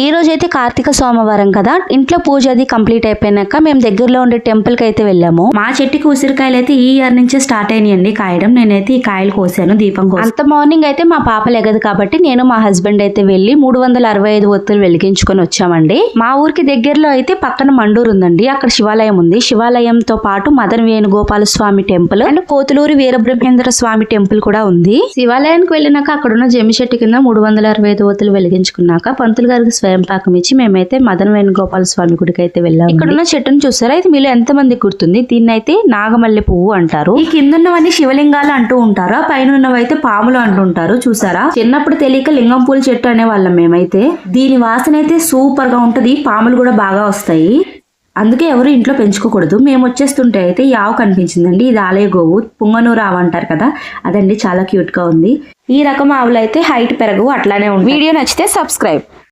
ఈ రోజు అయితే కార్తీక సోమవారం కదా, ఇంట్లో పూజ అది కంప్లీట్ అయిపోయినాక మేము దగ్గరలో ఉండే టెంపుల్ కి అయితే వెళ్ళాము. మా చెట్టుకి ఉసిరికాయలు అయితే ఈ ఇయర్ నుంచే స్టార్ట్ అయినాయండి కాయడం. నేనైతే ఈ కాయలు కోసాను దీపం కోసం. అంత మార్నింగ్ అయితే మా పాప లెగదు కాబట్టి నేను మా హస్బెండ్ అయితే వెళ్లి 365 ఒత్తులు వెలిగించుకొని వచ్చామండి. మా ఊరికి దగ్గరలో అయితే పక్కన మండూరు ఉందండి, అక్కడ శివాలయం ఉంది. శివాలయంతో పాటు Madan Venugopala Swamy temple and Kothuluri Veerabrahmendra Swamy temple కూడా ఉంది. శివాలయానికి వెళ్ళినాక అక్కడ ఉన్న జమ్మి చెట్టు కింద 365 ఒత్తులు వెలిగించుకున్నాక పంతులు గారికి స్వయం పాకం ఇచ్చి మేమైతే మదన్ వేణుగోపాల స్వామి గుడికి అయితే వెళ్ళాము. ఇక్కడ ఉన్న చెట్టును చూసారా, ఇది మీలో ఎంత మంది గుర్తుంది? దీన్ని అయితే నాగమల్లె పువ్వు అంటారు. ఈ కింద ఉన్నవన్నీ శివలింగాలు అంటూ ఉంటారు, పైన ఉన్నవైతే పాములు అంటుంటారు. చూసారా, చిన్నప్పుడు తెలియక లింగం పూల చెట్టు అనే వాళ్ళం మేమైతే. దీని వాసన అయితే సూపర్ గా ఉంటది, పాములు కూడా బాగా వస్తాయి. అందుకే ఎవరు ఇంట్లో పెంచుకోకూడదు. మేము వచ్చేస్తుంటే అయితే ఈ ఆవు కనిపించిందండి, ఇది ఆలయ గోవు, పుంగనూరు ఆవు అంటారు కదా, అదండి చాలా క్యూట్ గా ఉంది. ఈ రకం ఆవులు అయితే హైట్ పెరగవు, అట్లానే ఉంది. వీడియో నచ్చితే సబ్స్క్రైబ్.